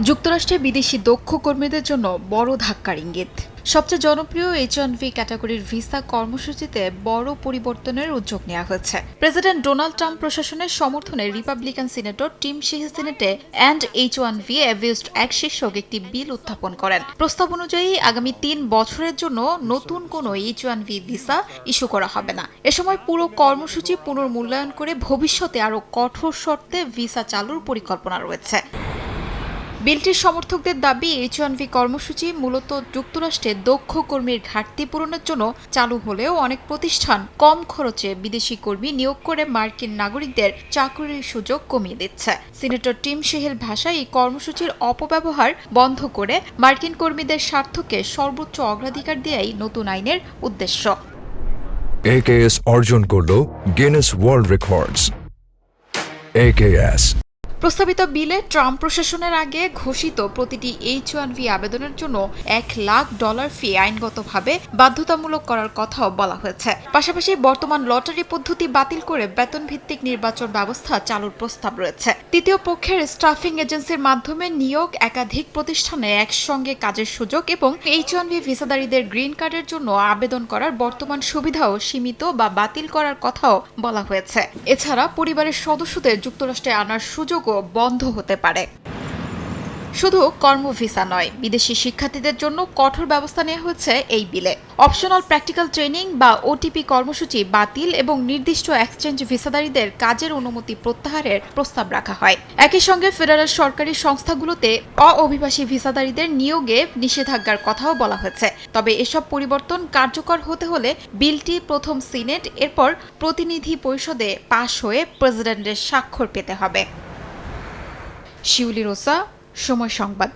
যুক্তরাষ্ট্রে বিদেশি দক্ষ কর্মীদের জন্য বড় ধাক্কার ইঙ্গিত। সবচেয়ে জনপ্রিয় H-1B ক্যাটাগরির ভিসা কর্মসূচিতে বড় পরিবর্তনের উদ্যোগ নেওয়া হয়েছে। প্রেসিডেন্ট ডোনাল্ড ট্রাম্প প্রশাসনের সমর্থনে রিপাবলিকান সিনেটর টিম শিহি সিনেটে অ্যান্ড H-1B অ্যাবিউজড অ্যাক্ট শীর্ষক একটি বিল উত্থাপন করেন। প্রস্তাব অনুযায়ী আগামী ৩ বছরের জন্য নতুন কোনো H-1B ভিসা ইস্যু করা হবে না। এ সময় পুরো কর্মসূচি পুনর্মূল্যায়ন করে ভবিষ্যতে আরও কঠোর শর্তে ভিসা চালুর পরিকল্পনা রয়েছে। বিলটির সমর্থকদের দাবি H-1B কর্মসূচি মূলত যুক্তরাষ্ট্রে দক্ষ কর্মীর ঘাটতি পূরণের জন্য চালু হলেও অনেক প্রতিষ্ঠান কম খরচে বিদেশি কর্মী নিয়োগ করে মার্কিন নাগরিকদের চাকরির সুযোগ কমিয়ে দিচ্ছে। সিনেটর টিম শিহির ভাষায় এই কর্মসূচির অপব্যবহার বন্ধ করে মার্কিন কর্মীদের স্বার্থকে সর্বোচ্চ অগ্রাধিকার দেয়াই নতুন আইনের উদ্দেশ্য। AKS অর্জন করল গিনেস ওয়ার্ল্ড রেকর্ডস। AKS প্রস্তাবিত বিলে ট্রাম্প প্রশাসনের আগে ঘোষিত প্রতিটি H-1B আবেদনের জন্য $1,00,000 ফি আইনগতভাবে বাধ্যতামূলক করার কথাও বলা হয়েছে। পাশাপাশি বর্তমান লটারি পদ্ধতি বাতিল করে বেতনভিত্তিক নির্বাচন ব্যবস্থা চালুর প্রস্তাব রয়েছে। তৃতীয় পক্ষের স্টাফিং এজেন্সির মাধ্যমে নিয়োগ, একাধিক প্রতিষ্ঠানে একসঙ্গে কাজের সুযোগ এবং H-1B ভিসাধারীদের গ্রিন কার্ডের জন্য আবেদন করার বর্তমান সুবিধাও সীমিত বা বাতিল করার কথাও বলা হয়েছে। এছাড়া পরিবারের সদস্যদের যুক্তরাষ্ট্রে আনার সুযোগও বন্ধ হতে পারে। শুধু কর্ম ভিসা নয়, বিদেশি শিক্ষার্থীদের জন্য কঠোর ব্যবস্থা নেওয়া হয়েছে এই বিলে। অপশনাল প্র্যাকটিক্যাল ট্রেনিং বা OTP কর্মসূচি বাতিল এবং নির্দিষ্ট এক্সচেঞ্জ ভিসাধারীদের কাজের অনুমতি প্রত্যাহারের প্রস্তাব রাখা হয়। একই সঙ্গে ফেডারেল সরকারি সংস্থাগুলোতে অভিবাসী ভিসাধারীদের নিয়োগে নিষেধাজ্ঞার কথাও বলা হয়েছে। তবে এসব পরিবর্তন কার্যকর হতে হলে বিলটি প্রথম সিনেট, এরপর প্রতিনিধি পরিষদে পাশ হয়ে প্রেসিডেন্টের স্বাক্ষর পেতে হবে। শিউলি রোসা, সময় সংবাদ।